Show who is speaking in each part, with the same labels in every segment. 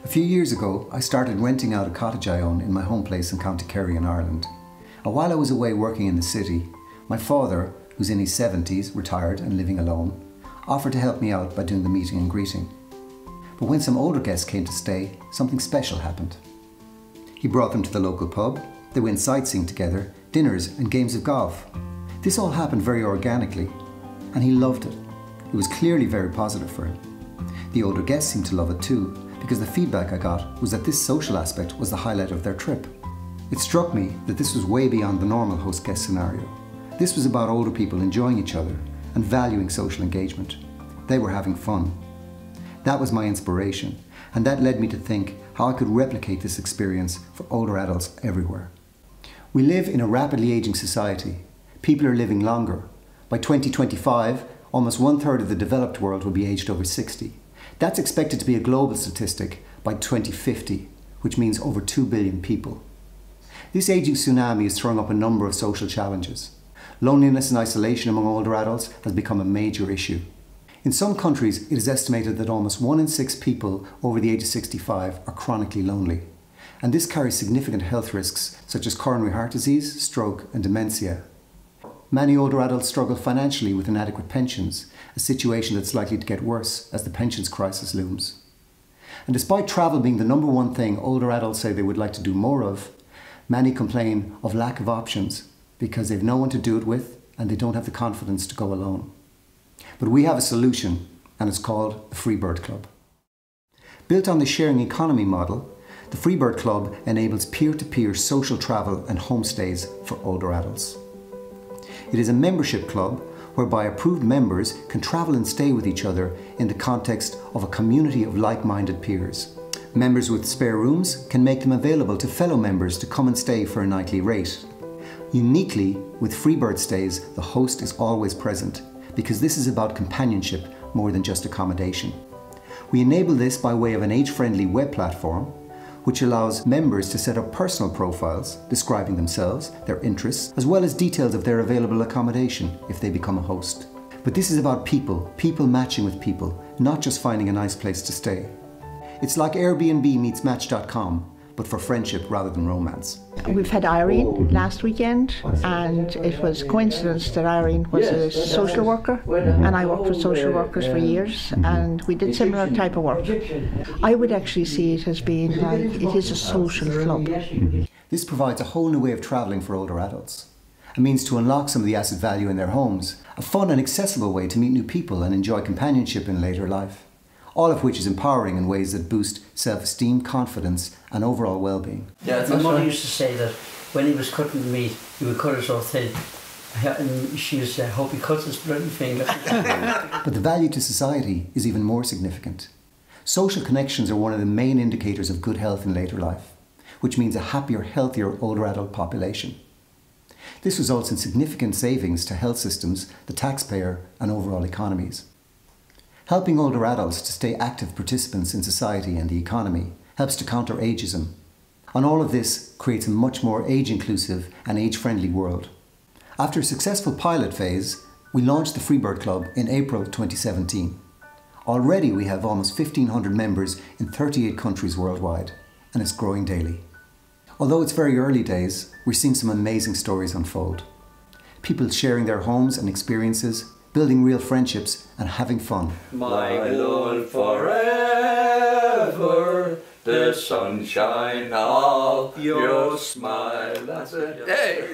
Speaker 1: A few years ago, I started renting out a cottage I own in my home place in County Kerry in Ireland. And while I was away working in the city, my father, who's in his 70s, retired and living alone, offered to help me out by doing the meeting and greeting. But when some older guests came to stay, something special happened. He brought them to the local pub, they went sightseeing together, dinners and games of golf. This all happened very organically, and he loved it. It was clearly very positive for him. The older guests seemed to love it too, because the feedback I got was that this social aspect was the highlight of their trip. It struck me that this was way beyond the normal host-guest scenario. This was about older people enjoying each other and valuing social engagement. They were having fun. That was my inspiration, and that led me to think how I could replicate this experience for older adults everywhere. We live in a rapidly aging society. People are living longer. By 2025, almost 1/3 of the developed world will be aged over 60. That's expected to be a global statistic by 2050, which means over 2 billion people. This aging tsunami is throwing up a number of social challenges. Loneliness and isolation among older adults has become a major issue. In some countries, it is estimated that almost 1 in 6 people over the age of 65 are chronically lonely. And this carries significant health risks such as coronary heart disease, stroke and dementia. Many older adults struggle financially with inadequate pensions, a situation that's likely to get worse as the pensions crisis looms. And despite travel being the number one thing older adults say they would like to do more of, many complain of lack of options because they've no one to do it with and they don't have the confidence to go alone. But we have a solution, and it's called the Freebird Club. Built on the sharing economy model, the Freebird Club enables peer-to-peer social travel and homestays for older adults. It is a membership club whereby approved members can travel and stay with each other in the context of a community of like-minded peers. Members with spare rooms can make them available to fellow members to come and stay for a nightly rate. Uniquely, with Freebird stays, the host is always present, because this is about companionship more than just accommodation. We enable this by way of an age-friendly web platform, which allows members to set up personal profiles describing themselves, their interests, as well as details of their available accommodation if they become a host. But this is about people matching with people, not just finding a nice place to stay. It's like Airbnb meets Match.com, but for friendship rather than romance.
Speaker 2: We've had Irene last weekend, and it was coincidence that Irene was a social worker, and I worked with social workers for years, and we did similar type of work. I would actually see it as being like it is a social club.
Speaker 1: This provides a whole new way of travelling for older adults. A means to unlock some of the asset value in their homes, a fun and accessible way to meet new people and enjoy companionship in later life. All of which is empowering in ways that boost self-esteem, confidence and overall well-being.
Speaker 3: Yeah, my mother used to say that when he was cutting the meat, he would cut it so thin. And she used to say, I hope he cuts his bloody finger.
Speaker 1: But the value to society is even more significant. Social connections are one of the main indicators of good health in later life, which means a happier, healthier older adult population. This results in significant savings to health systems, the taxpayer and overall economies. Helping older adults to stay active participants in society and the economy helps to counter ageism. And all of this creates a much more age-inclusive and age-friendly world. After a successful pilot phase, we launched the Freebird Club in April 2017. Already we have almost 1,500 members in 38 countries worldwide, and it's growing daily. Although it's very early days, we're seeing some amazing stories unfold. People sharing their homes and experiences, building real friendships and having fun.
Speaker 4: My Lord, forever the sunshine of your smile. That's it. Hey.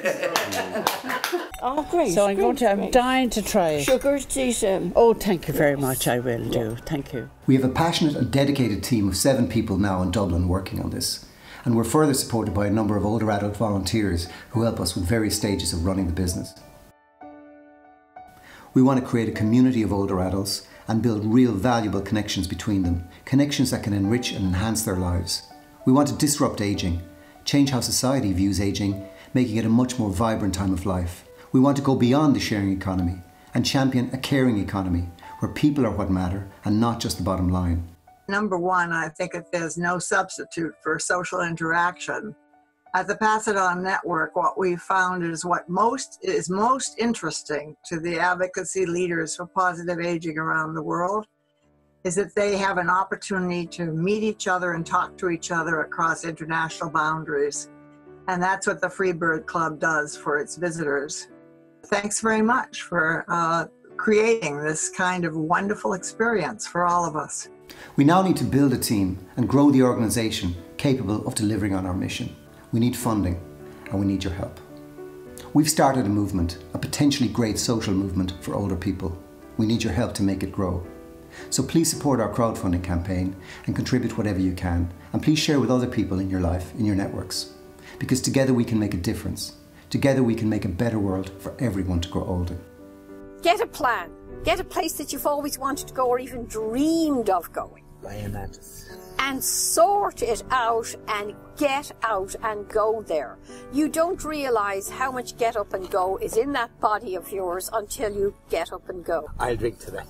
Speaker 5: Oh, great.
Speaker 6: So I'm dying to try it.
Speaker 5: Sugar sesame.
Speaker 6: Oh, thank you very much. I will do. Thank you.
Speaker 1: We have a passionate and dedicated team of 7 people now in Dublin working on this. And we're further supported by a number of older adult volunteers who help us with various stages of running the business. We want to create a community of older adults and build real valuable connections between them, connections that can enrich and enhance their lives. We want to disrupt ageing, change how society views ageing, making it a much more vibrant time of life. We want to go beyond the sharing economy and champion a caring economy where people are what matter and not just the bottom line.
Speaker 7: Number one, I think that there's no substitute for social interaction. At the Pass It On Network, what we found is what is most interesting to the advocacy leaders for positive aging around the world is that they have an opportunity to meet each other and talk to each other across international boundaries. And that's what the Freebird Club does for its visitors. Thanks very much for creating this kind of wonderful experience for all of us.
Speaker 1: We now need to build a team and grow the organisation capable of delivering on our mission. We need funding and we need your help. We've started a movement, a potentially great social movement for older people. We need your help to make it grow. So please support our crowdfunding campaign and contribute whatever you can. And please share with other people in your life, in your networks. Because together we can make a difference. Together we can make a better world for everyone to grow older.
Speaker 8: Get a plan. Get a place that you've always wanted to go or even dreamed of going. And sort it out and get out and go there. You don't realise how much get up and go is in that body of yours until you get up and go.
Speaker 9: I'll drink to that.